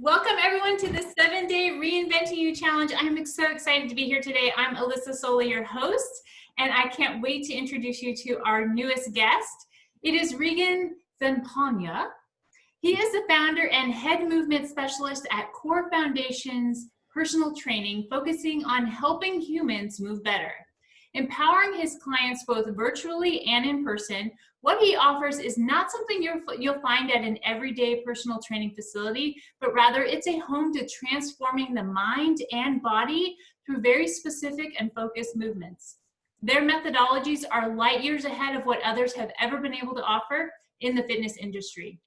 Welcome everyone to the 7-day Reinventing You Challenge. I'm so excited to be here today. I'm Alyssa, Sulli, your host, and I can't wait to introduce you to our newest guest. It is Regan Zampogna. He is the founder and head movement specialist at Core Foundations Personal Training, focusing on helping humans move better. Empowering his clients both virtually and in person, what he offers is not something you'll find at an everyday personal training facility, but rather it's a home to transforming the mind and body through very specific and focused movements. Their methodologies are light years ahead of what others have ever been able to offer in the fitness industry.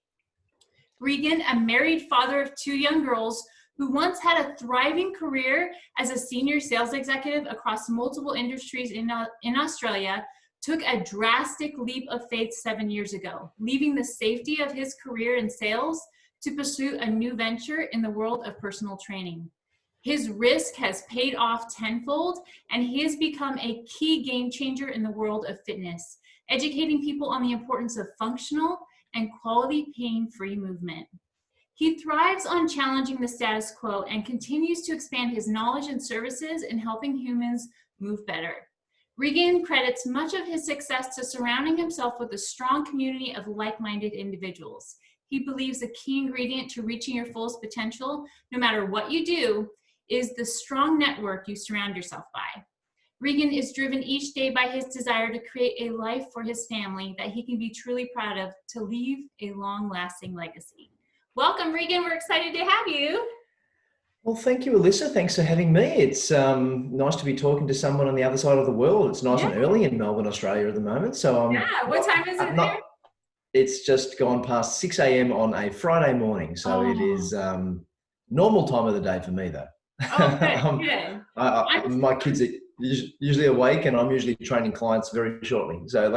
Regan, a married father of 2 young girls, who once had a thriving career as a senior sales executive across multiple industries in Australia, took a drastic leap of faith 7 years ago, leaving the safety of his career in sales to pursue a new venture in the world of personal training. His risk has paid off tenfold, and he has become a key game changer in the world of fitness, educating people on the importance of functional and quality pain-free movement. He thrives on challenging the status quo and continues to expand his knowledge and services in helping humans move better. Regan credits much of his success to surrounding himself with a strong community of like-minded individuals. He believes the key ingredient to reaching your fullest potential, no matter what you do, is the strong network you surround yourself by. Regan is driven each day by his desire to create a life for his family that he can be truly proud of, to leave a long-lasting legacy. Welcome, Regan. We're excited to have you. Well, thank you, Alyssa. Thanks for having me. It's nice to be talking to someone on the other side of the world. It's nice and early in Melbourne, Australia at the moment. So what time is it there? It's just gone past 6 a.m. on a Friday morning. So it is normal time of the day for me, though. Oh, good. My kids are usually awake, and I'm usually training clients very shortly. So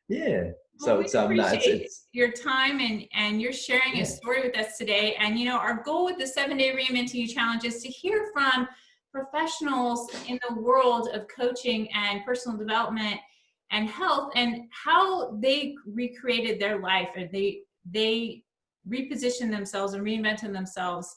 yeah. So we appreciate your time and you're sharing a story with us today. And you know, our goal with the 7-day Reinventing You Challenge is to hear from professionals in the world of coaching and personal development and health, and how they recreated their life, or they repositioned themselves and reinvented themselves,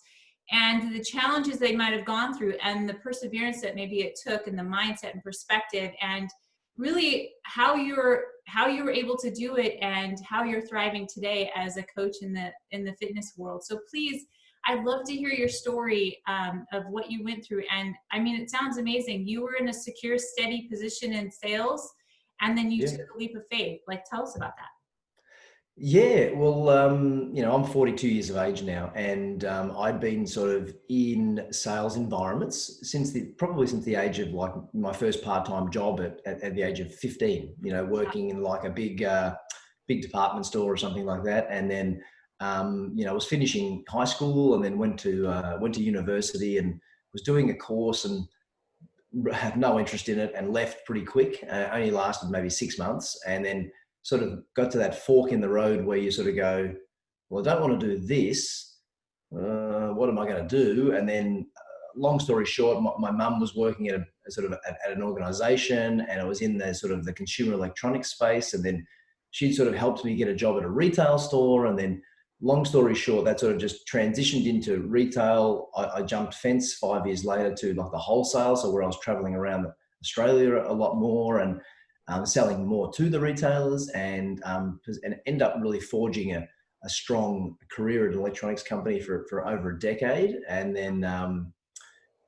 and the challenges they might have gone through, and the perseverance that maybe it took, and the mindset and perspective, and really how you were able to do it, and how you're thriving today as a coach in the fitness world. So please, I'd love to hear your story of what you went through. And I mean, it sounds amazing. You were in a secure, steady position in sales, and then you took a leap of faith. Like, tell us about that. Yeah, well, you know, I'm 42 years of age now, and I'd been sort of in sales environments probably since the age of, like, my first part-time job at the age of 15, you know, working in like a big department store or something like that. And then, you know, I was finishing high school, and then went to university, and was doing a course, and had no interest in it, and left pretty quick. Only lasted maybe 6 months, and then sort of got to that fork in the road where you sort of go, well, I don't want to do this. What am I going to do? And then, long story short, my mum was working at an organisation, and I was in the sort of the consumer electronics space. And then she'd sort of helped me get a job at a retail store. And then, long story short, that sort of just transitioned into retail. I jumped fence 5 years later to like the wholesale, so where I was traveling around Australia a lot more, and selling more to the retailers, and end up really forging a strong career at an electronics company for over a decade. And then,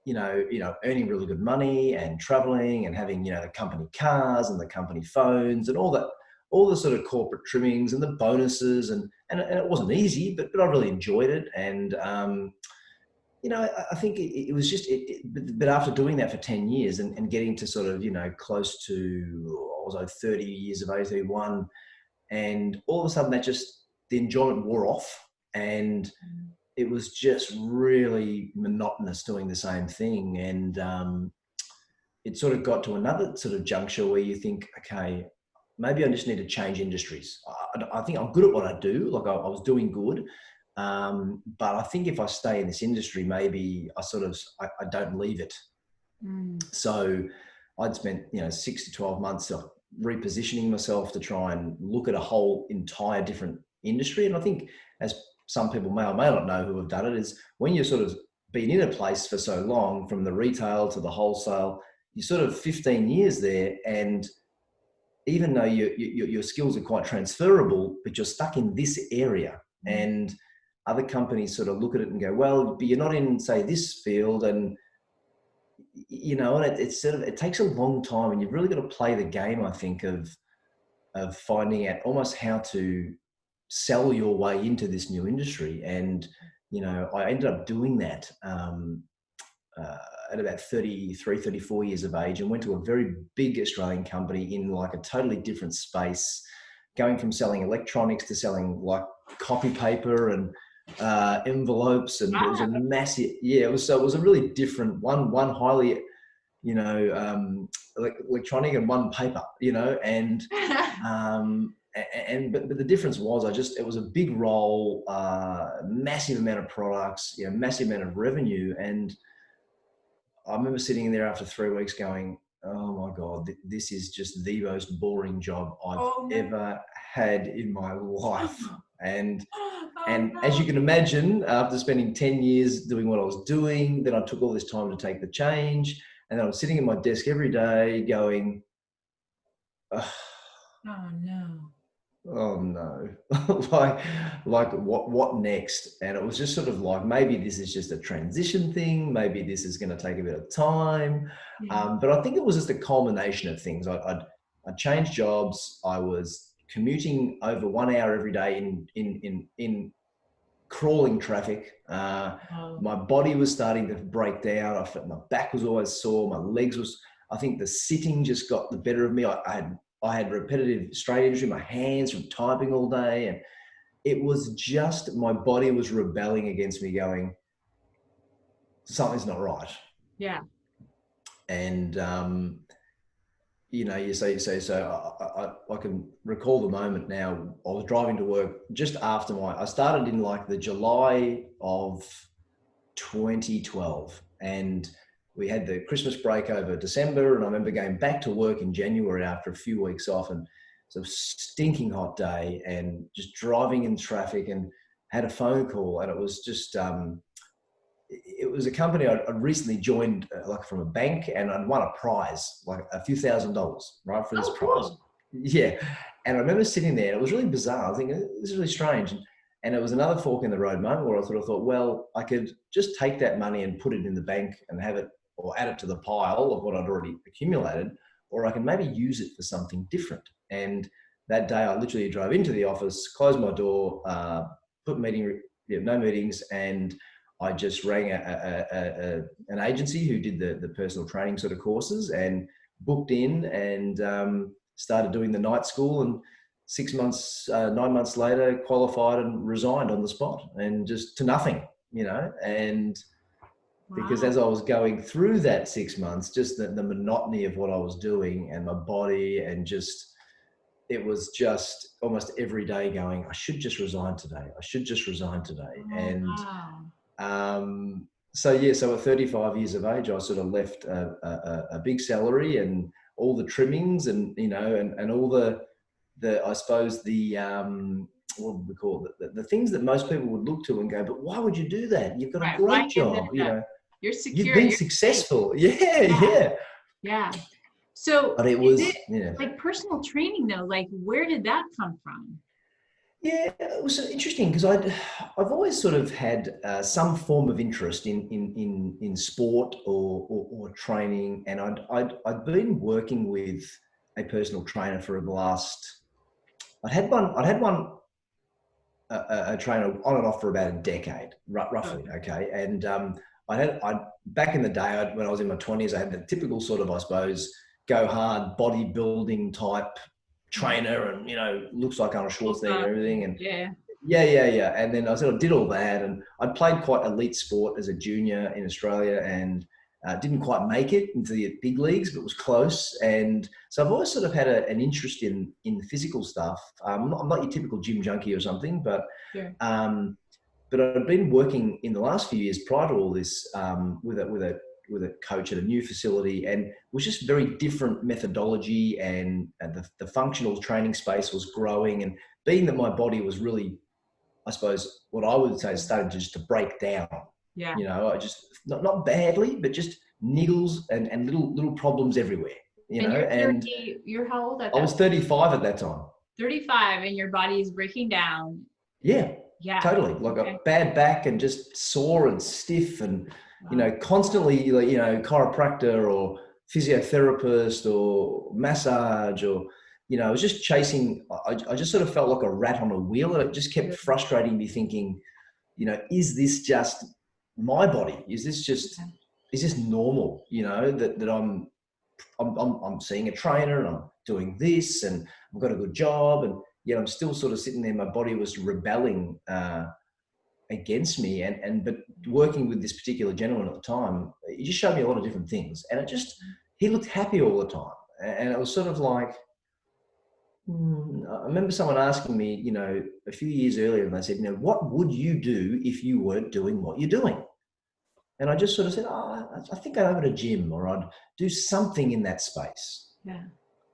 you know, earning really good money, and traveling, and having, you know, the company cars and the company phones and all the sort of corporate trimmings and the bonuses. And it wasn't easy, but I really enjoyed it. And, you know, I think it was just, but after doing that for 10 years and getting to sort of, you know, close to, I was like 30 years of age, 31, and all of a sudden the enjoyment wore off, and it was just really monotonous doing the same thing. And it sort of got to another sort of juncture where you think, okay, maybe I just need to change industries. I think I'm good at what I do. Like, I was doing good. But I think if I stay in this industry, maybe I don't leave it. So I'd spent, you know, 6 to 12 months repositioning myself to try and look at a whole entire different industry. And I think as some people may or may not know who have done it, is when you're sort of been in a place for so long, from the retail to the wholesale, you're sort of 15 years there, and even though your skills are quite transferable, but you're stuck in this area, and other companies sort of look at it and go, well, but you're not in, say, this field, and and it's sort of, it takes a long time, and you've really got to play the game, I think, of finding out almost how to sell your way into this new industry. And I ended up doing that at about 33, 34 years of age, and went to a very big Australian company in like a totally different space, going from selling electronics to selling like copy paper and envelopes, and it was a massive, it was a really different one highly, electronic, and one paper, and but the difference was, it was a big role, massive amount of products, massive amount of revenue. And I remember sitting in there after 3 weeks going, oh my God, this is just the most boring job I've ever had in my life. And as you can imagine, after spending 10 years doing what I was doing, then I took all this time to take the change. And then I was sitting at my desk every day going, oh no, like what next? And it was just sort of like, maybe this is just a transition thing. Maybe this is going to take a bit of time. But I think it was just a culmination of things. I'd changed jobs. I was commuting over 1 hour every day in crawling traffic. My body was starting to break down. I felt my back was always sore. My legs I think the sitting just got the better of me. I had repetitive strain injury, my hands from typing all day. And it was just, my body was rebelling against me, going, something's not right. Yeah. And, I can recall the moment now. I was driving to work just after I started in like the July of 2012, and we had the Christmas break over December, and I remember going back to work in January after a few weeks off, and it's a stinking hot day, and just driving in traffic, and had a phone call, and it was just, it was a company I'd recently joined, like from a bank, and I'd won a prize, like a few $1,000s, right, for this prize. Cool. Yeah. And I remember sitting there, and it was really bizarre. I was thinking, this is really strange. And it was another fork in the road moment where I thought, well, I could just take that money and put it in the bank and have it, or add it to the pile of what I'd already accumulated, or I can maybe use it for something different. And that day I literally drove into the office, closed my door, put no meetings, and I just rang an agency who did the personal training sort of courses, and booked in, and started doing the night school, and 9 months later qualified and resigned on the spot, and just to nothing, and because as I was going through that 6 months, just the monotony of what I was doing, and my body, and just, it was just almost every day going, I should just resign today. I should just resign today. So at 35 years of age, I sort of left a big salary and all the trimmings, and, and all the I suppose what would we call it? The things that most people would look to and go, but why would you do that? You've got a great job, You're secure. You've been successful. Yeah. So but it was like personal training though, like where did that come from? Yeah, it was interesting because I've always sort of had some form of interest in sport or training, and I'd been working with a personal trainer for the last. I'd had one a trainer on and off for about a decade, roughly. Okay, and I back in the day when I was in my 20s, I had the typical sort of, I suppose, go hard bodybuilding type trainer, and looks like Arnold Schwarzenegger and everything, and yeah. And then I sort of did all that, and I played quite elite sport as a junior in Australia, and didn't quite make it into the big leagues, but was close. And so I've always sort of had an interest in physical stuff. I'm not your typical gym junkie or something, but but I've been working in the last few years prior to all this with a coach at a new facility, and it was just very different methodology, and the functional training space was growing, and being that my body was really, I suppose what I would say is started just to break down. Yeah. You know, I just not badly, but just niggles and little problems everywhere. You And know, and you're how old at I that was 35 at that time. 35 and your body is breaking down. Yeah, Yeah. totally. Like Okay. a bad back and just sore and stiff and, Wow. you know, constantly, like, you know, chiropractor or physiotherapist or massage or, you know, I was just chasing, I just sort of felt like a rat on a wheel, and it just kept frustrating me thinking, you know, is this just my body? Is this normal? You know, that I'm seeing a trainer and I'm doing this and I've got a good job, and yet I'm still sort of sitting there. My body was rebelling against me, but working with this particular gentleman at the time, he just showed me a lot of different things, and he looked happy all the time, and it was sort of like, I remember someone asking me, you know, a few years earlier, and they said, you know, what would you do if you weren't doing what you're doing? And I just sort of said, I think I'd open a gym, or I'd do something in that space. Yeah.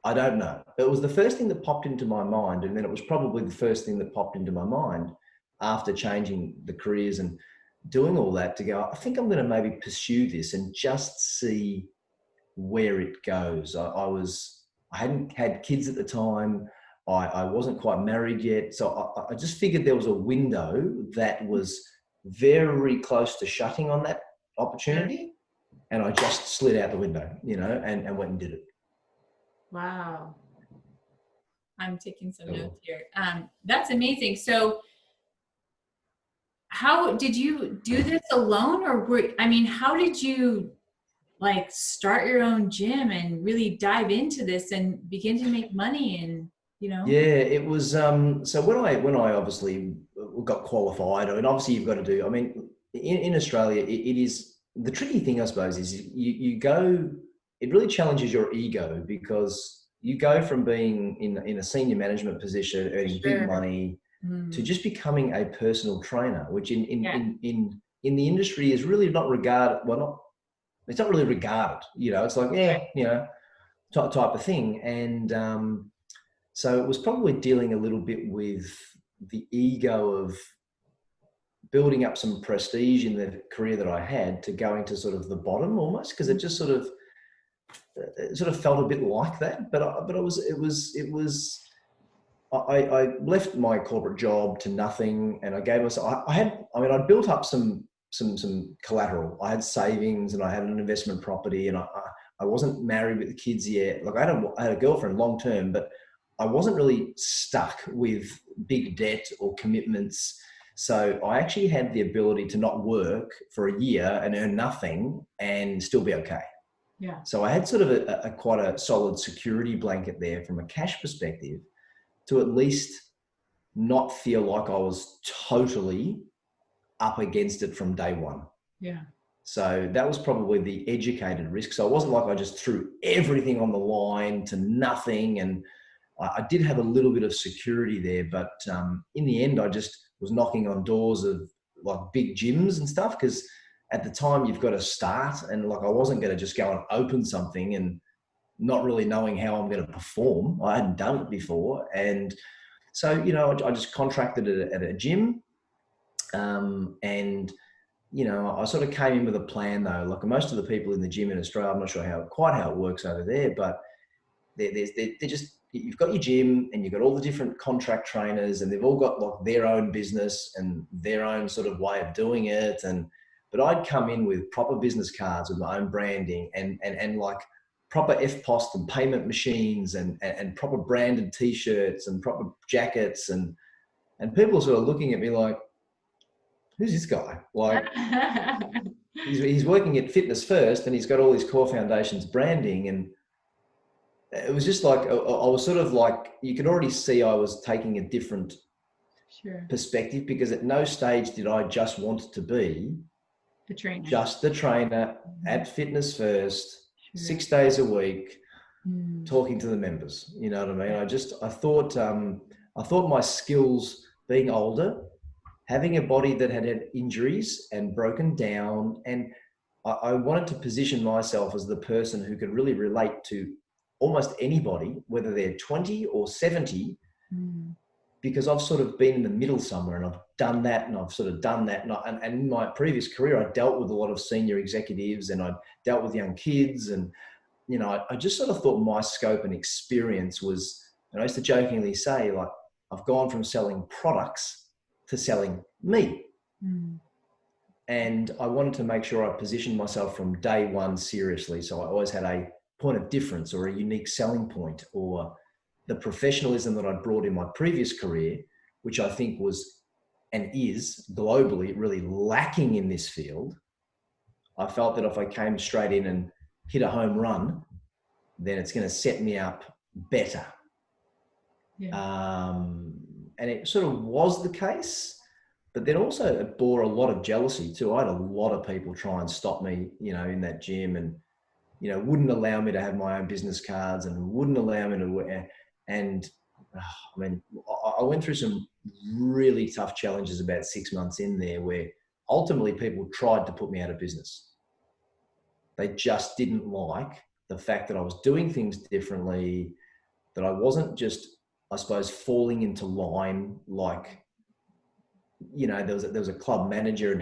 I don't know. It was the first thing that popped into my mind. And then it was probably the first thing that popped into my mind after changing the careers and doing all that, to go, I think I'm going to maybe pursue this and just see where it goes. I hadn't had kids at the time. I wasn't quite married yet. So I just figured there was a window that was very close to shutting on that opportunity. And I just slid out the window, you know, and went and did it. Wow. I'm taking some notes here. That's amazing. So how did you do this alone, or how did you like start your own gym and really dive into this and begin to make money? And, you know? Yeah, it was, so when I obviously got qualified, I mean, obviously you've got to do, I mean, in Australia, it is, the tricky thing, I suppose, is you go, it really challenges your ego, because you go from being in a senior management position, earning big money, to just becoming a personal trainer, which in the industry is really not regarded, it's not really regarded, you know, it's like, you know, type of thing. And so it was probably dealing a little bit with the ego of building up some prestige in the career that I had, to going to sort of the bottom almost, because it just sort of felt a bit like that. But I left my corporate job to nothing, and I gave myself, I built up some collateral. I had savings, and I had an investment property, and I wasn't married with the kids yet. Like I had a girlfriend long term, but I wasn't really stuck with big debt or commitments. So I actually had the ability to not work for a year and earn nothing and still be okay. Yeah. So I had sort of a quite a solid security blanket there from a cash perspective, to at least not feel like I was totally up against it from day one. Yeah. So that was probably the educated risk. So it wasn't like I just threw everything on the line to nothing. And I did have a little bit of security there, but in the end, I just was knocking on doors of like big gyms and stuff, because at the time you've got to start, and like I wasn't going to just go and open something and not really knowing how I'm going to perform. I hadn't done it before. And so, you know, I just contracted at a gym, and you know, I sort of came in with a plan though. Like most of the people in the gym in Australia, I'm not sure how it works over there, but they're just, you've got your gym and you've got all the different contract trainers, and they've all got like their own business and their own sort of way of doing it. But I'd come in with proper business cards with my own branding and like proper FPOS and payment machines and proper branded t-shirts and proper jackets. And people are sort of looking at me like, who's this guy? Like, he's working at Fitness First, and he's got all his Core Foundations branding. And it was just like, I was sort of like, you could already see I was taking a different perspective, because at no stage did I just want to be just the trainer at Fitness First, 6 days a week, talking to the members. You know what I mean? I thought my skills, being older, having a body that had injuries and broken down, and I wanted to position myself as the person who could really relate to almost anybody, whether they're 20 or 70, because I've sort of been in the middle somewhere, and I've done that and I've sort of done that. And in my previous career, I dealt with a lot of senior executives and I dealt with young kids. And, you know, I just sort of thought my scope and experience was, and I used to jokingly say, like, I've gone from selling products to selling me. Mm. And I wanted to make sure I positioned myself from day one seriously. So I always had a point of difference or a unique selling point, or the professionalism that I brought in my previous career, which I think was and is globally really lacking in this field. I felt that if I came straight in and hit a home run, then it's going to set me up better. Yeah. And it sort of was the case, but then also it bore a lot of jealousy too. I had a lot of people try and stop me, you know, in that gym, and, you know, wouldn't allow me to have my own business cards and wouldn't allow me to wear. And I mean, I went through some really tough challenges about 6 months in there, where ultimately people tried to put me out of business. They just didn't like the fact that I was doing things differently, that I wasn't just, I suppose, falling into line. Like, you know, there was a club manager, and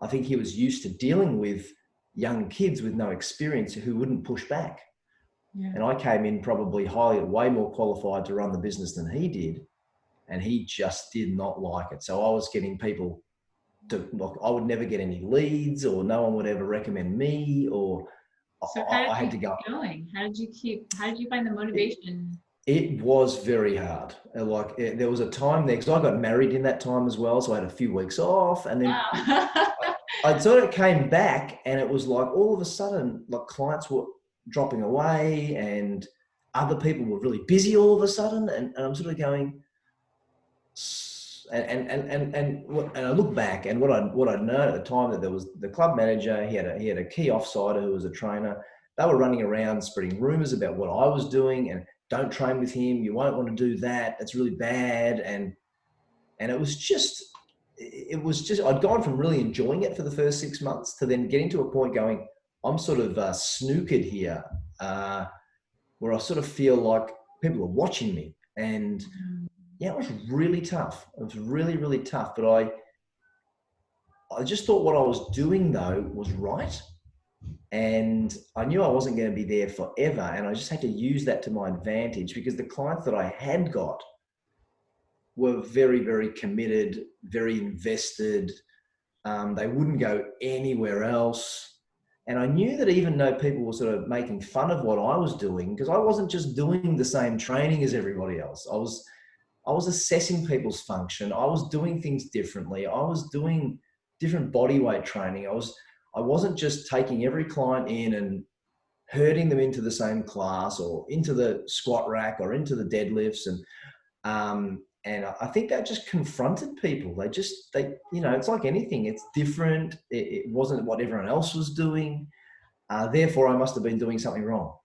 I think he was used to dealing with young kids with no experience who wouldn't push back. Yeah. And I came in probably way more qualified to run the business than he did. And he just did not like it. So I was getting people to, like, I would never get any leads, or no one would ever recommend me, or so I had to go. Going? How did you find the motivation? It was very hard. Like, there was a time there, because I got married in that time as well. So I had a few weeks off, and then wow. I sort of came back, and it was like all of a sudden, like, clients were dropping away and other people were really busy all of a sudden. And I'm sort of going, and I look back, and what I know at the time, that there was the club manager, he had a key offsider who was a trainer. They were running around spreading rumours about what I was doing, and don't train with him, you won't want to do that, it's really bad. And it was just I'd gone from really enjoying it for the first 6 months to then getting to a point going, I'm sort of snookered here, where I sort of feel like people are watching me. And yeah, it was really tough. It was really, really tough. But I just thought what I was doing, though, was right. And I knew I wasn't going to be there forever. And I just had to use that to my advantage, because the clients that I had got were very, very committed, very invested. They wouldn't go anywhere else. And I knew that even though people were sort of making fun of what I was doing, because I wasn't just doing the same training as everybody else. I was assessing people's function. I was doing things differently. I was doing different body weight training. I wasn't just taking every client in and herding them into the same class, or into the squat rack, or into the deadlifts. And I think that just confronted people. They, you know, it's like anything, it's different. It wasn't what everyone else was doing. Therefore, I must have been doing something wrong.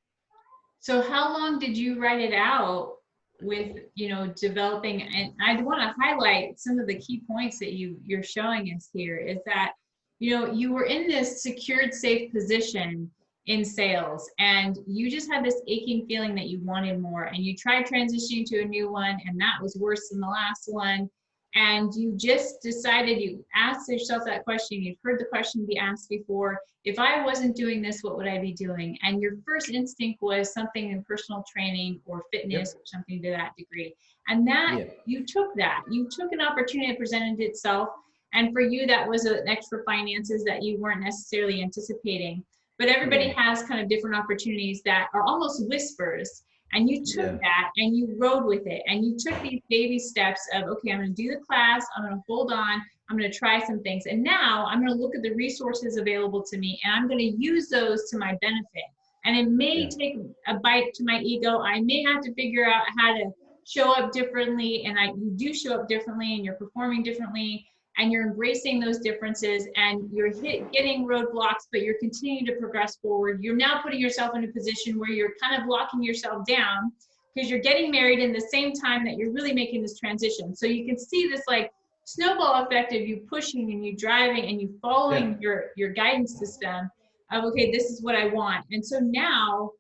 So how long did you write it out with, you know, developing? And I want to highlight some of the key points that you're showing us here, is that, you know, you were in this secured, safe position in sales, and you just had this aching feeling that you wanted more, and you tried transitioning to a new one, and that was worse than the last one. And you just decided, you asked yourself that question, you've heard the question be asked before, if I wasn't doing this, what would I be doing? And your first instinct was something in personal training or fitness, or something to that degree. And that, you took an opportunity that presented itself. And for you, that was an extra finances that you weren't necessarily anticipating. But everybody has kind of different opportunities that are almost whispers. And you took that and you rode with it. And you took these baby steps of, okay, I'm going to do the class. I'm going to hold on. I'm going to try some things. And now I'm going to look at the resources available to me, and I'm going to use those to my benefit. And it may take a bite to my ego. I may have to figure out how to show up differently. And you do show up differently, and you're performing differently, and you're embracing those differences, and you're getting roadblocks, but you're continuing to progress forward. You're now putting yourself in a position where you're kind of locking yourself down, because you're getting married in the same time that you're really making this transition. So you can see this like snowball effect of you pushing and you driving and you following your guidance system of, okay, this is what I want. And so now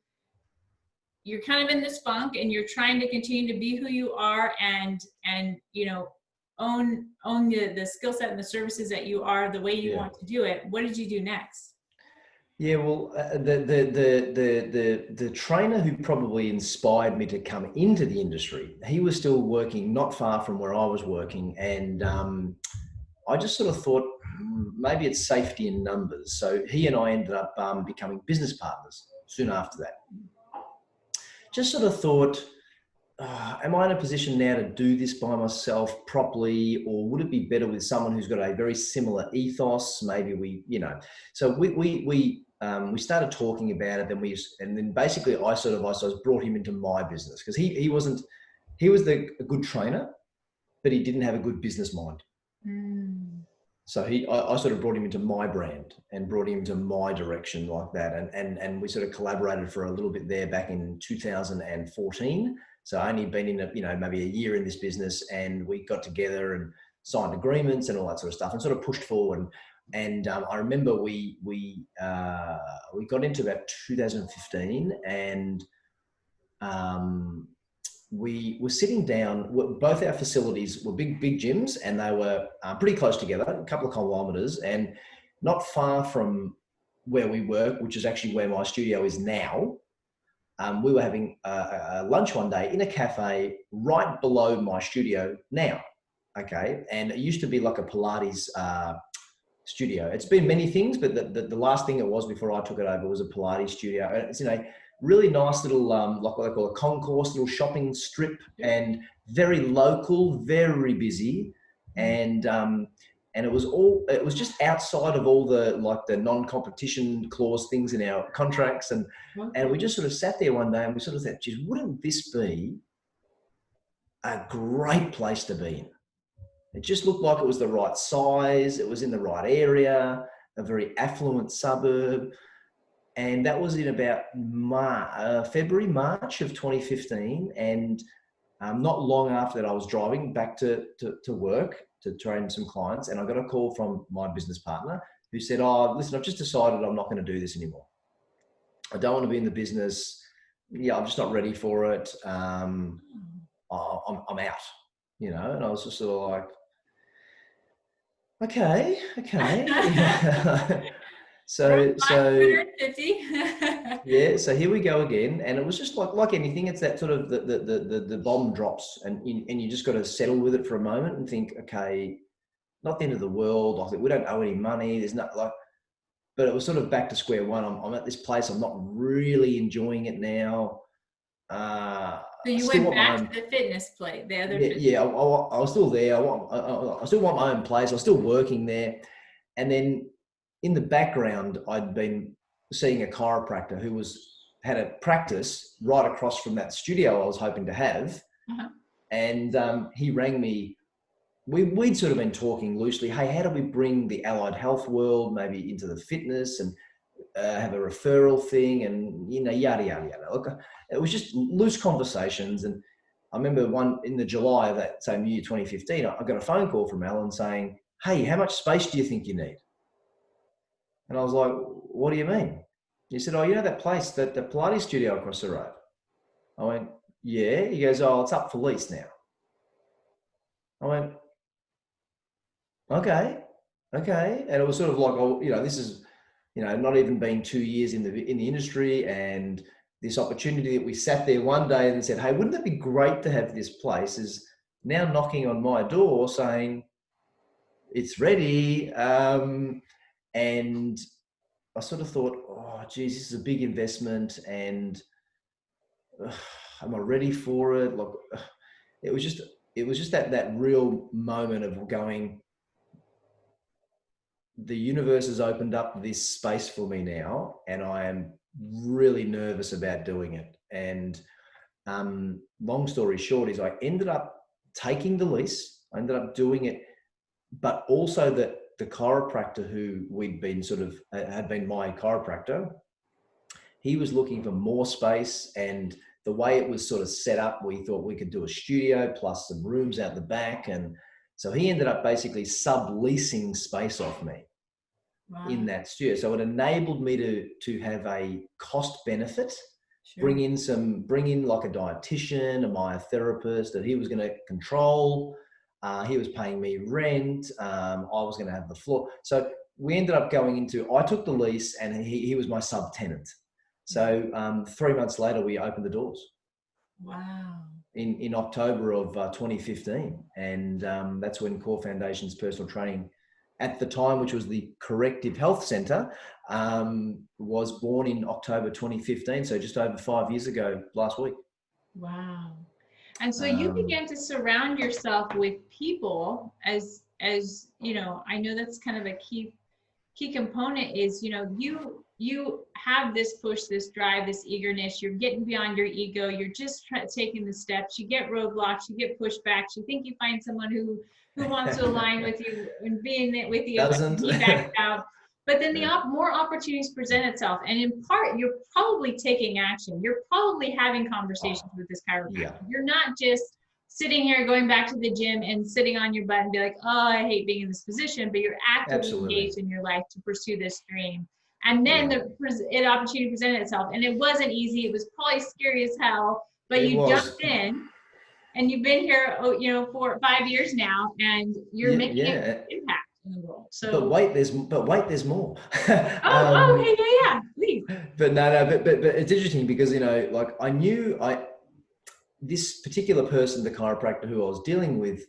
you're kind of in this funk and you're trying to continue to be who you are and own the skill set and the services that you are the way you want to do it. What did you do next? Yeah, well, the trainer who probably inspired me to come into the industry, he was still working not far from where I was working, and I just sort of thought maybe it's safety in numbers. So he and I ended up becoming business partners soon after that. Just sort of thought, am I in a position now to do this by myself properly, or would it be better with someone who's got a very similar ethos? Maybe so we started talking about it. And then basically I brought him into my business because he was a good trainer, but he didn't have a good business mind. So I sort of brought him into my brand and brought him into my direction like that. And we sort of collaborated for a little bit there back in 2014. So I only been in maybe a year in this business, and we got together and signed agreements and all that sort of stuff and sort of pushed forward. And I remember we got into about 2015, and we were sitting down. Both our facilities were big gyms, and they were pretty close together, a couple of kilometers, and not far from where we work, which is actually where my studio is now. We were having a lunch one day in a cafe right below my studio now. Okay. And it used to be like a Pilates studio. It's been many things, but the last thing it was before I took it over was a Pilates studio. It's really nice little, like what they call a concourse, little shopping strip, and very local, very busy. And it was just outside of all the non-competition clause things in our contracts. And we just sort of sat there one day and we sort of thought, geez, wouldn't this be a great place to be in? It just looked like it was the right size. It was in the right area, a very affluent suburb. And that was in about February, March of 2015. And not long after that, I was driving back to work to train some clients. And I got a call from my business partner who said, oh, listen, I've just decided I'm not going to do this anymore. I don't want to be in the business. Yeah, I'm just not ready for it. I'm out, and I was just sort of like, okay. So yeah, so here we go again. And it was just like anything, it's that sort of the bomb drops and you just got to settle with it for a moment and think, okay, not the end of the world. I think we don't owe any money. There's not but it was sort of back to square one. I'm at this place. I'm not really enjoying it now. So you went back to the fitness place, the other. Yeah, I was still there. I still want my own place. I was still working there. And then in the background, I'd been seeing a chiropractor who had a practice right across from that studio I was hoping to have. Uh-huh. And he rang me. We'd sort of been talking loosely. Hey, how do we bring the allied health world maybe into the fitness and have a referral thing and, yada, yada, yada. Look, it was just loose conversations. And I remember in the July of that same year, 2015, I got a phone call from Alan saying, hey, how much space do you think you need? And I was like, what do you mean? He said, oh, that place, the Pilates studio across the road. I went, yeah. He goes, oh, it's up for lease now. I went, okay. And it was sort of like, oh, this is, not even been 2 years in the industry, and this opportunity that we sat there one day and said, hey, wouldn't it be great to have this place, is now knocking on my door saying it's ready. And I sort of thought, oh, geez, this is a big investment, and am I ready for it? Look, it was just that real moment of going, the universe has opened up this space for me now, and I am really nervous about doing it. And long story short is I ended up taking the lease. I ended up doing it, but also the chiropractor who we'd been had been my chiropractor, he was looking for more space, and the way it was sort of set up, we thought we could do a studio plus some rooms out the back. And so he ended up basically subleasing space off me. Wow. In that studio. So it enabled me to have a cost benefit Sure. bring in like a dietitian, a myotherapist that he was going to control. He was paying me rent. I was going to have the floor. So we ended up going into, I took the lease and he was my subtenant. So 3 months later, we opened the doors. Wow. In October of 2015. And that's when Core Foundation's personal training at the time, which was the Corrective Health Centre, was born in October 2015. So just over 5 years ago last week. Wow. And so you began to surround yourself with people as you know, I know that's kind of a key component is, you know, you have this push, this drive, this eagerness, you're getting beyond your ego, you're just taking the steps, you get roadblocks, you get pushbacks, you think you find someone who wants to align with you and be in it with you, Doesn't. and he backs out. But then the more opportunities present itself, and in part, you're probably taking action. You're probably having conversations with this chiropractor. Yeah. You're not just sitting here going back to the gym and sitting on your butt and be like, oh, I hate being in this position, but you're actively engaged in your life to pursue this dream. And then the opportunity presented itself, and it wasn't easy. It was probably scary as hell, but you jumped in, and you've been here, you know, for 5 years now, and you're making an impact in the world. So, but wait, there's more. Okay, yeah, please. But but it's interesting because, you know, like I knew this particular person, the chiropractor who I was dealing with,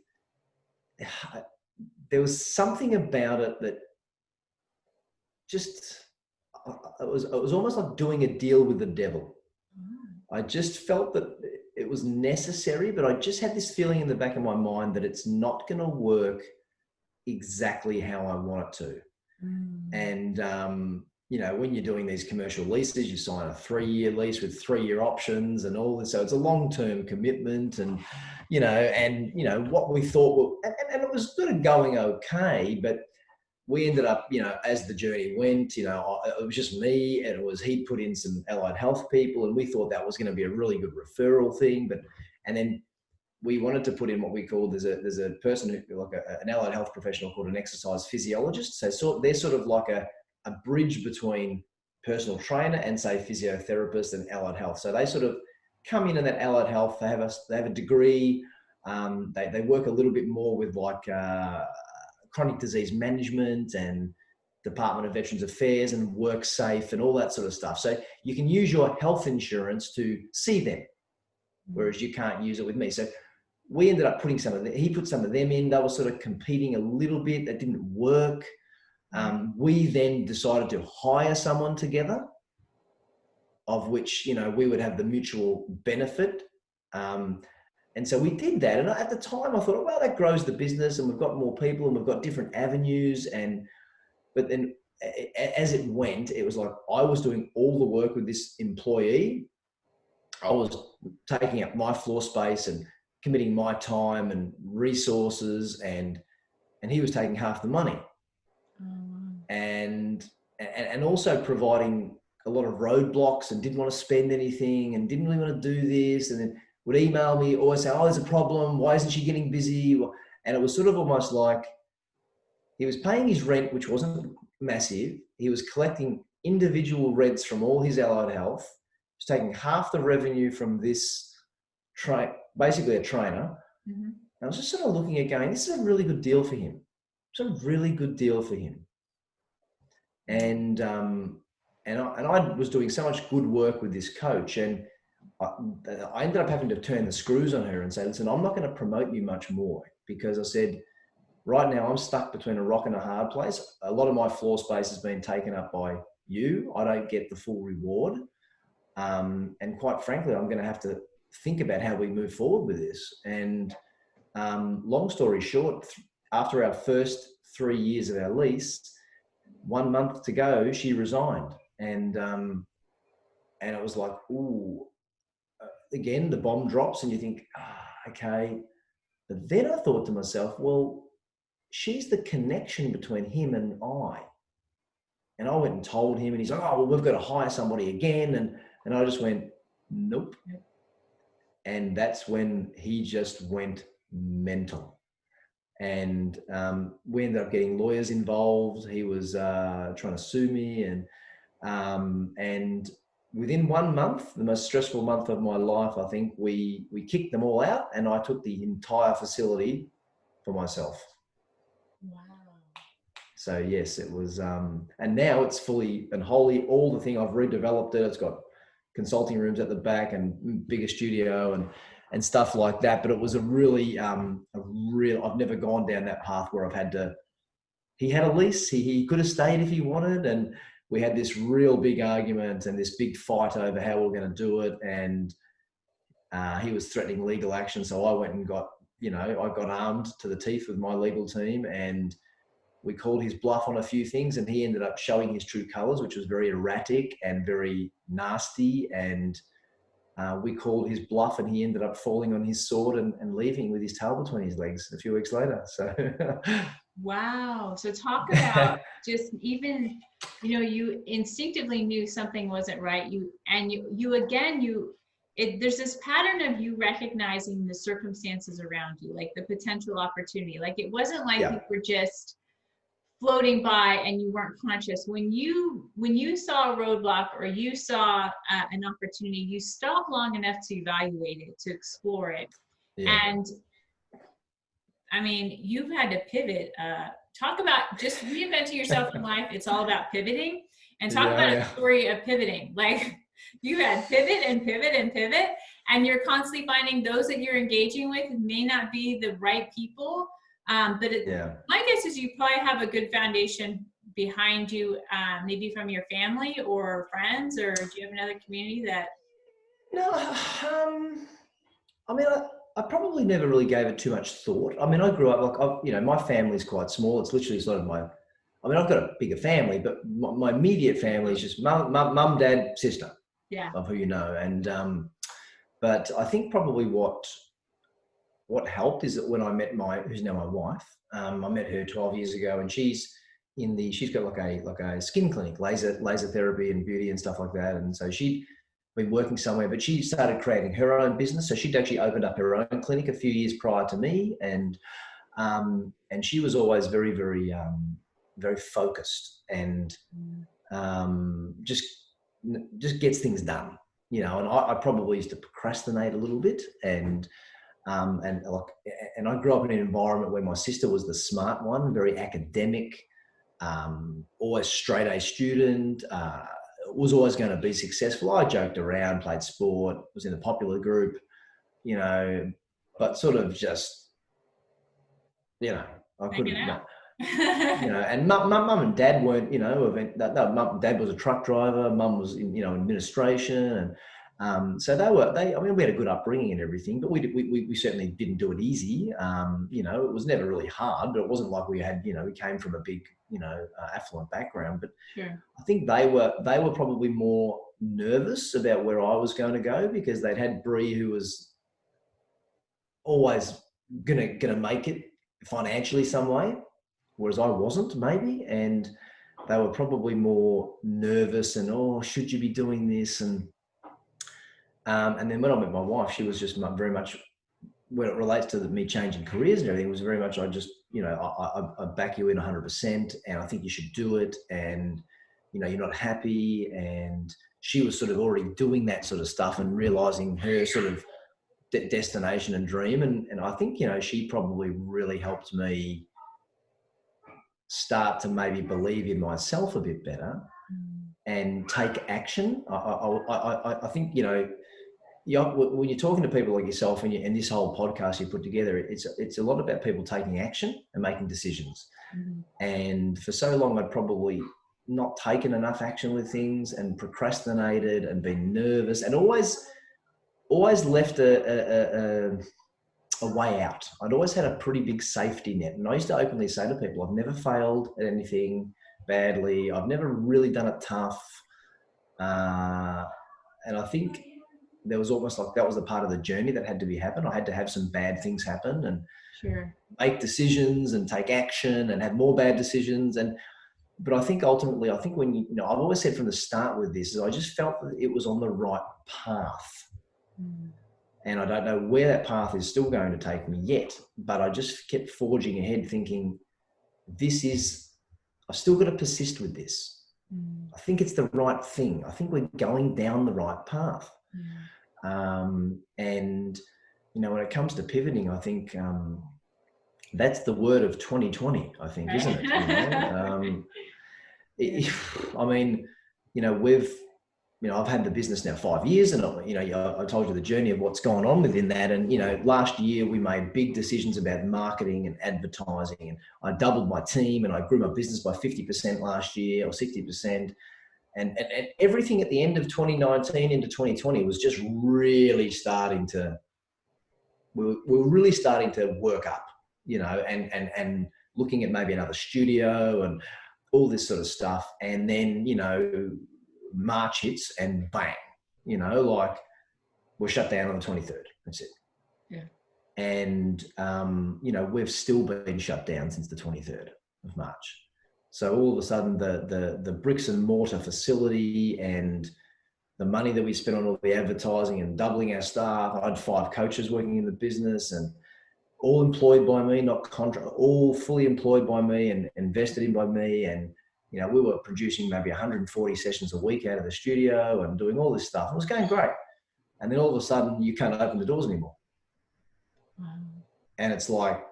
there was something about it that just, it was almost like doing a deal with the devil. I just felt that it was necessary, but I just had this feeling in the back of my mind that it's not going to work exactly how I want it to. And, you know, when you're doing these commercial leases, you sign a 3-year lease with 3-year options and all this. So it's a long-term commitment, and, you know, what we thought, and it was sort of going okay, but we ended up, you know, as the journey went, you know, it was just me, and he put in some allied health people, and we thought that was going to be a really good referral thing. And then we wanted to put in what we call, there's a person who, like an allied health professional called an exercise physiologist. So they're sort of like a bridge between personal trainer and, say, physiotherapist and allied health. So they sort of come in that allied health. They have a degree. They work a little bit more with like chronic disease management and Department of Veterans Affairs and work safe and all that sort of stuff. So you can use your health insurance to see them, whereas you can't use it with me. So we ended up putting he put some of them in. They were sort of competing a little bit. That didn't work. We then decided to hire someone together, of which, you know, we would have the mutual benefit. And so we did that. And at the time I thought, well, that grows the business, and we've got more people, and we've got different avenues. But then as it went, it was like I was doing all the work with this employee. I was taking up my floor space and committing my time and resources, and he was taking half the money. And also providing a lot of roadblocks, and didn't want to spend anything, and didn't really want to do this, and then would email me, always say, oh, there's a problem. Why isn't she getting busy? And it was sort of almost like he was paying his rent, which wasn't massive. He was collecting individual rents from all his allied health. He was taking half the revenue from this, basically a trainer. And I was just sort of looking at going, this is a really good deal for him. It's a really good deal for him. And I was doing so much good work with this coach, and I ended up having to turn the screws on her and say, listen, I'm not going to promote you much more, because I said, right now I'm stuck between a rock and a hard place. A lot of my floor space has been taken up by you. I don't get the full reward. And quite frankly, I'm going to have to think about how we move forward with this. And long story short, after our first 3 years of our lease, 1 month to go, she resigned. And it was like, ooh, again, the bomb drops, and you think, okay. But then I thought to myself, well, she's the connection between him and I. And I went and told him, and he's like, oh, well, we've got to hire somebody again. And I just went, nope. And that's when he just went mental. And we ended up getting lawyers involved. He was trying to sue me, and within 1 month, the most stressful month of my life, I think we kicked them all out, and I took the entire facility for myself. Wow. So yes, it was, and now it's fully and wholly all the thing. I've redeveloped it. It's got consulting rooms at the back and bigger studio and stuff like that. But it was a real. I've never gone down that path where I've had to. He had a lease. He could have stayed if he wanted, and we had this real big argument and this big fight over how we we're going to do it. And he was threatening legal action, so I went and got, I got armed to the teeth with my legal team, and we called his bluff on a few things, and he ended up showing his true colors, which was very erratic and very nasty. And we called his bluff, and he ended up falling on his sword and leaving with his tail between his legs a few weeks later. So, wow. So talk about just even, you instinctively knew something wasn't right. There's this pattern of you recognizing the circumstances around you, like the potential opportunity. Like it wasn't like you were just floating by and you weren't conscious. When you saw a roadblock or you saw an opportunity, you stopped long enough to evaluate it, to explore it. And I mean, you've had to pivot. Talk about just reinventing yourself in life. It's all about pivoting, and talk about a story of pivoting. Like you had pivot and pivot and pivot, and you're constantly finding those that you're engaging with may not be the right people. But my guess is you probably have a good foundation behind you, maybe from your family or friends, or do you have another community that? No, I mean, I probably never really gave it too much thought. I mean, I grew up like, my family's quite small. It's literally sort of I've got a bigger family, but my immediate family is just mum, dad, sister, of who you know. And, but I think probably what helped is that when I met who's now my wife, I met her 12 years ago, and she's got like a skin clinic, laser therapy and beauty and stuff like that. And so she'd been working somewhere, but she started creating her own business. So she'd actually opened up her own clinic a few years prior to me. And she was always very, very, very focused and just gets things done, and I probably used to procrastinate a little bit. And I grew up in an environment where my sister was the smart one, very academic, always straight A student, was always going to be successful. I joked around, played sport, was in the popular group, but sort of just, I couldn't, and mum and dad weren't, mum and dad was a truck driver, mum was in, administration. And so we had a good upbringing and everything, but we certainly didn't do it easy. It was never really hard, but it wasn't like we had, we came from a big, affluent background. But I think they were probably more nervous about where I was going to go, because they'd had Bree, who was always gonna make it financially some way, whereas I wasn't, maybe. And they were probably more nervous and, oh, should you be doing this? And then when I met my wife, she was just very much, when it relates to me changing careers and everything, it was very much, I just, I back you in 100%, and I think you should do it. And, you're not happy. And she was sort of already doing that sort of stuff and realizing her sort of destination and dream. And I think, she probably really helped me start to maybe believe in myself a bit better and take action. I think, when you're talking to people like yourself and this whole podcast you put together, it's a lot about people taking action and making decisions. And for so long, I'd probably not taken enough action with things and procrastinated and been nervous and always left a way out. I'd always had a pretty big safety net. And I used to openly say to people, I've never failed at anything badly. I've never really done it tough. And I think there was almost like that was a part of the journey that had to happen. I had to have some bad things happen and make decisions and take action and have more bad decisions. But I think ultimately, when I've always said from the start with this, is I just felt that it was on the right path. And I don't know where that path is still going to take me yet, but I just kept forging ahead thinking, I've still got to persist with this. I think it's the right thing. I think we're going down the right path. And, you know, when it comes to pivoting, I think that's the word of 2020, I think, isn't it? You know? I mean, you know, I've had the business now 5 years, and you know, I told you the journey of what's gone on within that. And you know, last year we made big decisions about marketing and advertising, and I doubled my team, and I grew my business by 50% last year, or 60%. And everything at the end of 2019 into 2020 was just really starting to, we were really starting to work up, you know, and looking at maybe another studio and all this sort of stuff. And then, you know, March hits and bang, you know, like we're shut down on the 23rd. That's it. Yeah. And, you know, we've still been shut down since the 23rd of March. So all of a sudden the bricks and mortar facility and the money that we spent on all the advertising and doubling our staff, I had 5 coaches working in the business, and all employed by me, not contract, all fully employed by me and invested in by me. And, you know, we were producing maybe 140 sessions a week out of the studio and doing all this stuff. It was going great. And then all of a sudden you can't open the doors anymore. Wow. And it's like,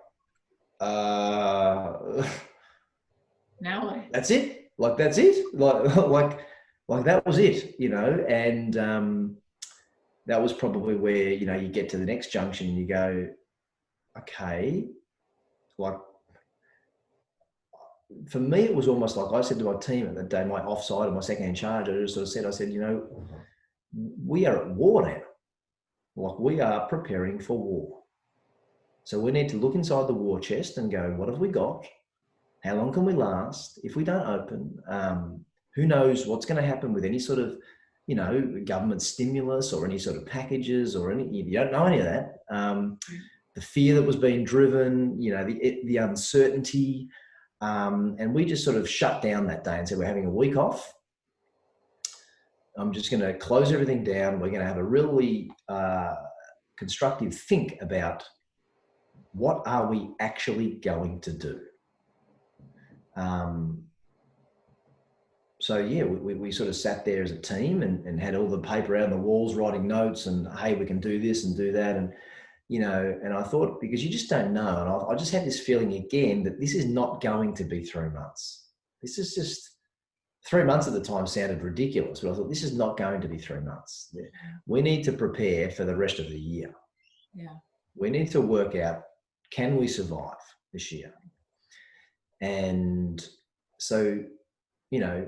now what? That's it. Like, that's it. Like that was it, you know? And that was probably where, you know, you get to the next junction and you go, okay, like, for me, it was almost like I said to my team at the day, my offside and my second in charge, I just sort of said, I said, you know, we are at war now. Like, we are preparing for war. So we need to look inside the war chest and go, what have we got? How long can we last? If we don't open, who knows what's going to happen with any sort of, you know, government stimulus or any sort of packages or any, you don't know any of that. The fear that was being driven, you know, the uncertainty. And we just sort of shut down that day and said, we're having a week off. I'm just going to close everything down. We're going to have a really constructive think about what are we actually going to do. So yeah, we sort of sat there as a team and had all the paper out on the walls, writing notes and, hey, we can do this and do that. And, you know, and I thought, because you just don't know. And I just had this feeling again that this is not going to be 3 months. This is just 3 months at the time sounded ridiculous, but I thought this is not going to be 3 months. We need to prepare for the rest of the year. Yeah. We need to work out, can we survive this year? And so, you know,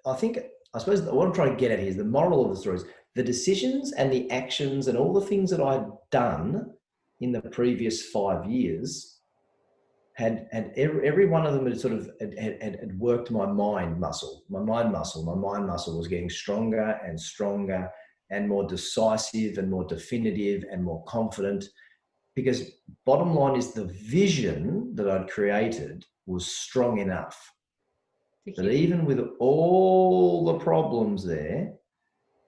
I suppose what I'm trying to get at here is the moral of the story is the decisions and the actions and all the things that I'd done in the previous 5 years had every one of them had sort of had worked my mind muscle. My mind muscle was getting stronger and stronger and more decisive and more definitive and more confident, because bottom line is the vision that I'd created was strong enough that even with all the problems there,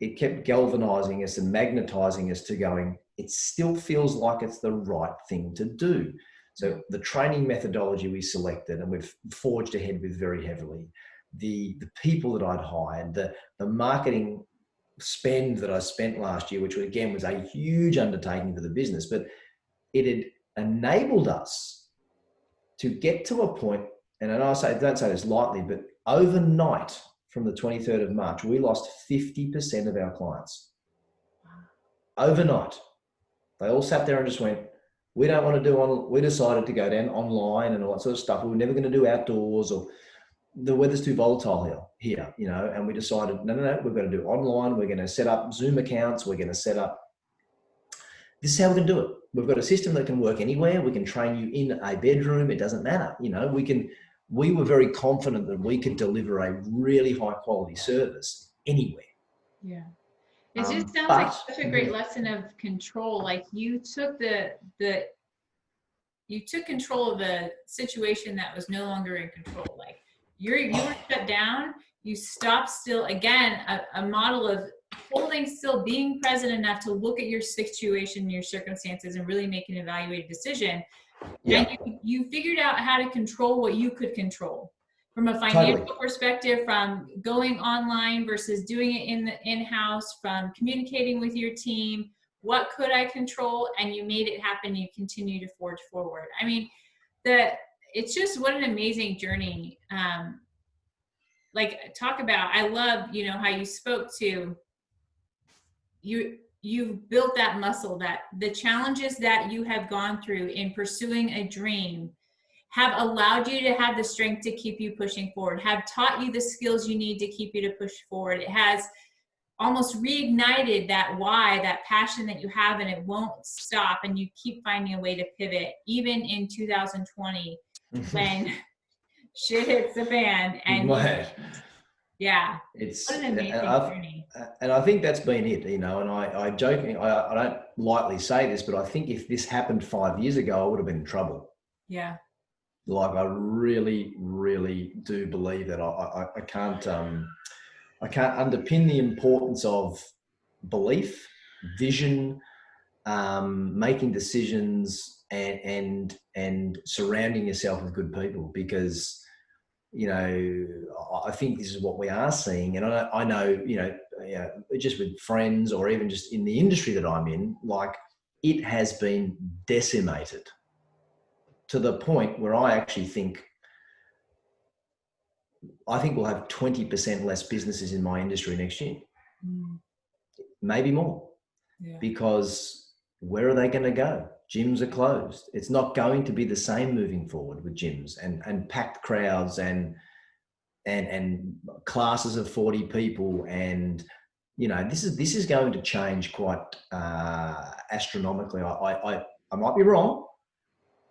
it kept galvanizing us and magnetizing us to going, it still feels like it's the right thing to do. So the training methodology we selected and we've forged ahead with very heavily, the people that I'd hired, the marketing spend that I spent last year, which again was a huge undertaking for the business, but it had enabled us to get to a point, and I don't say this lightly, but overnight from the 23rd of March, we lost 50% of our clients. Overnight. They all sat there and just went, we don't want to do we decided to go down online and all that sort of stuff. We were never going to do outdoors, or the weather's too volatile here, you know, and we decided, no, we've got to do online. We're going to set up Zoom accounts. We're going to set up, this is how we're going to do it. We've got a system that can work anywhere. We can train you in a bedroom. It doesn't matter. You know, we were very confident that we could deliver a really high quality service anywhere. Yeah. It just sounds like such a great lesson of control. Like you took control of the situation that was no longer in control. Like you were shut down. You stopped still. Again, a model of holding still, being present enough to look at your situation, your circumstances, and really make an evaluated decision. Yeah. And you figured out how to control what you could control. from a Totally. financial perspective, from going online versus doing it in the in-house, from communicating with your team, what could I control? And you made it happen. You continue to forge forward. I mean, it's just what an amazing journey. Like, talk about, I love, you know, how you spoke to you've built that muscle, that the challenges that you have gone through in pursuing a dream have allowed you to have the strength to keep you pushing forward, have taught you the skills you need to keep you to push forward. It has almost reignited that why, that passion that you have, and it won't stop. And you keep finding a way to pivot, even in 2020, when shit hits the fan. And yeah, it's, what an amazing journey. And I think that's been it, you know, and I jokingly, I don't lightly say this, but I think if this happened 5 years ago, I would have been in trouble. Yeah. Like, I really, really do believe that I can't underpin the importance of belief, vision, making decisions, and surrounding yourself with good people, because, you know, I think this is what we are seeing. And I know, you know, just with friends or even just in the industry that I'm in, like, it has been decimated to the point where I actually think we'll have 20% less businesses in my industry next year. Maybe more. Yeah. Because where are they going to go? Gyms are closed. It's not going to be the same moving forward with gyms and packed crowds and classes of 40 people. And, you know, this is going to change quite astronomically. I might be wrong,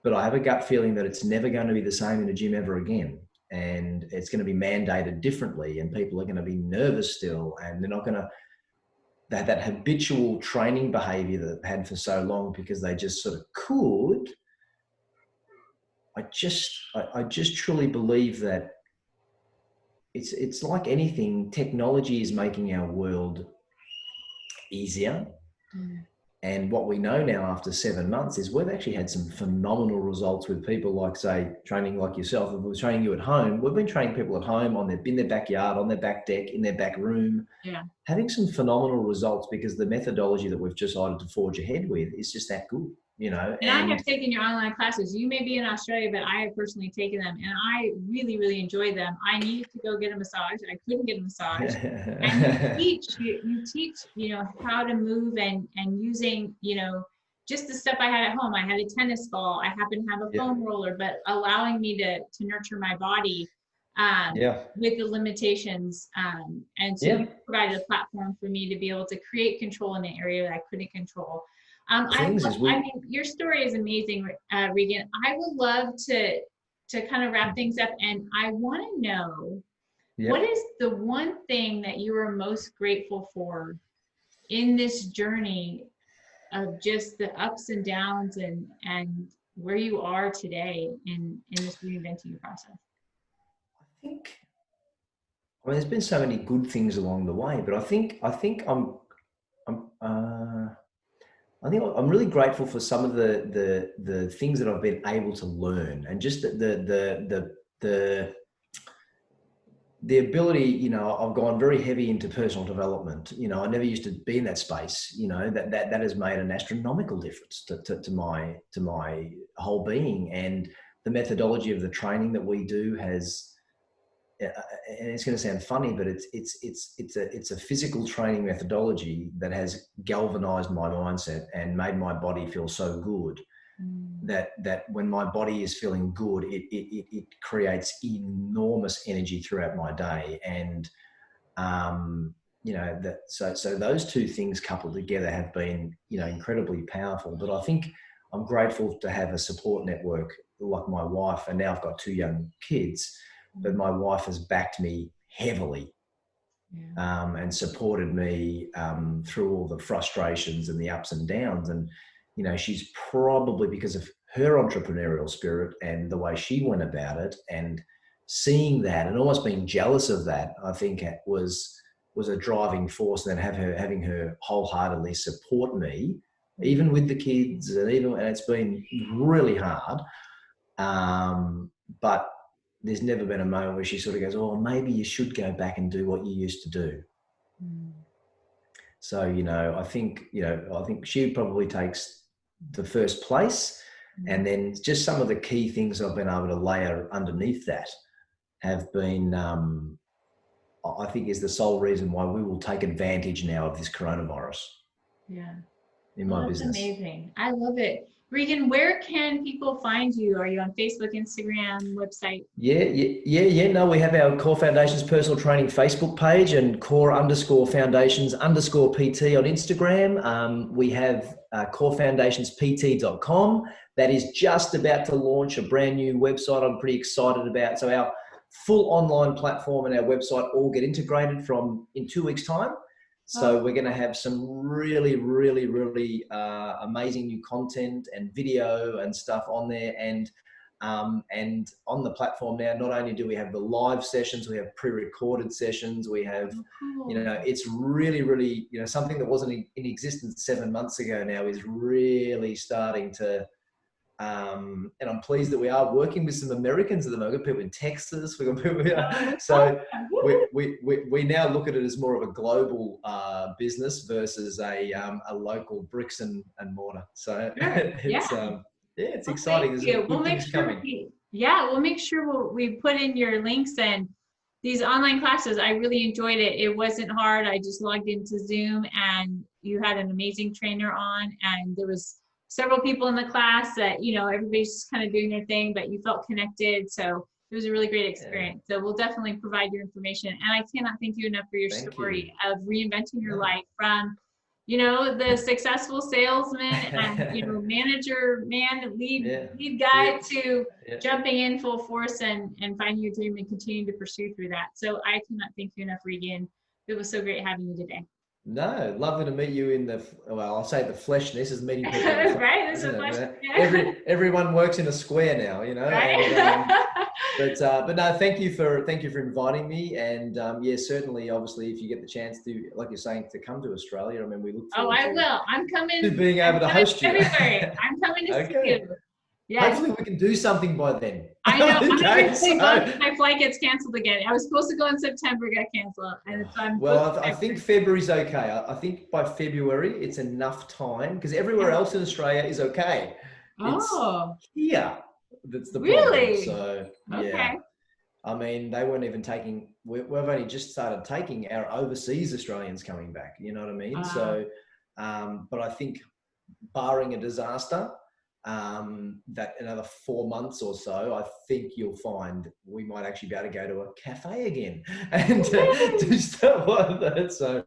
but I have a gut feeling that it's never going to be the same in a gym ever again. And it's going to be mandated differently, and people are going to be nervous still, and they're not going to, that habitual training behavior that they've had for so long because they just sort of could. I just truly believe that it's like anything, technology is making our world easier. And what we know now after 7 months is we've actually had some phenomenal results with people like, say, training like yourself. If we're training you at home, we've been training people at home in their backyard, on their back deck, in their back room. Yeah. Having some phenomenal results because the methodology that we've decided to forge ahead with is just that good, you know. And I have taken your online classes. You may be in Australia, but I have personally taken them, and I really, really enjoyed them. I needed to go get a massage. I couldn't get a massage. And you teach, you know, how to move and using, you know, just the stuff I had at home. I had a tennis ball. I happen to have a foam roller, but allowing me to nurture my body with the limitations. And so you provided a platform for me to be able to create control in an area that I couldn't control. I mean, your story is amazing, Regan. I would love to kind of wrap things up, and I want to know, what is the one thing that you are most grateful for in this journey of just the ups and downs and where you are today in this reinventing process? I mean, there's been so many good things along the way, but I think I'm really grateful for some of the things that I've been able to learn, and just the ability, you know. I've gone very heavy into personal development. You know, I never used to be in that space. You know, that has made an astronomical difference to my whole being. And the methodology of the training that we do has, and it's going to sound funny, but it's a physical training methodology that has galvanized my mindset and made my body feel so good that when my body is feeling good, it creates enormous energy throughout my day. And you know, so those two things coupled together have been, you know, incredibly powerful. But I think I'm grateful to have a support network like my wife, and now I've got 2 young kids. But my wife has backed me heavily and supported me through all the frustrations and the ups and downs. And, you know, she's probably, because of her entrepreneurial spirit and the way she went about it, and seeing that and almost being jealous of that, I think it was a driving force. And then having her wholeheartedly support me, even with the kids, and it's been really hard. But there's never been a moment where she sort of goes, oh, maybe you should go back and do what you used to do. So, I think she probably takes the first place. And then just some of the key things I've been able to layer underneath that have been, I think, is the sole reason why we will take advantage now of this coronavirus. Yeah. In my That's business. amazing. I love it. Regan, where can people find you? Are you on Facebook, Instagram, website? Yeah. No, we have our Core Foundations Personal Training Facebook page and core_foundations_PT on Instagram. We have corefoundationspt.com. That is just about to launch a brand new website I'm pretty excited about. So our full online platform and our website all get integrated in 2 weeks' time. So we're going to have some really, really, really amazing new content and video and stuff on there. And on the platform now, not only do we have the live sessions, we have pre-recorded sessions. We have, it's really, really, something that wasn't in existence 7 months ago now is really starting to. And I'm pleased that we are working with some Americans at the moment. We've got people in Texas. We've got people, so we now look at it as more of a global business versus a local bricks and mortar. So it's exciting. There's good things coming. We'll make sure we put in your links and these online classes. I really enjoyed it. It wasn't hard. I just logged into Zoom and you had an amazing trainer on, and there was several people in the class that, everybody's just kind of doing their thing, but you felt connected. So it was a really great experience. So we'll definitely provide your information. And I cannot thank you enough for your story of reinventing your life from, the successful salesman and, manager, lead guy to jumping in full force and finding your dream and continuing to pursue through that. So I cannot thank you enough, Regan. It was so great having you today. No, lovely to meet you in I'll say the fleshness is meeting people. Right, this is flesh. Everyone works in a square now, Right? And, but no, thank you for inviting me. And certainly, obviously, if you get the chance to, like you're saying, to come to Australia, I mean, we look forward I will. I'm coming. to being able to host you. February. I'm coming to see you. Yes. Hopefully we can do something by then. I know. My flight gets canceled again. I was supposed to go in September, got canceled. And so I think February's okay. I think by February it's enough time because everywhere else in Australia is okay. It's here that's the problem. Really? So okay. I mean, they weren't even taking. We've only just started taking our overseas Australians coming back. You know what I mean? So, but I think, barring a disaster. That another 4 months or so, I think you'll find we might actually be able to go to a cafe again and do stuff like that. So,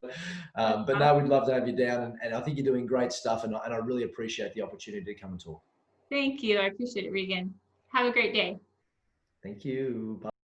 but no, we'd love to have you down, and I think you're doing great stuff, and I really appreciate the opportunity to come and talk. Thank you. I appreciate it, Regan. Have a great day. Thank you. Bye.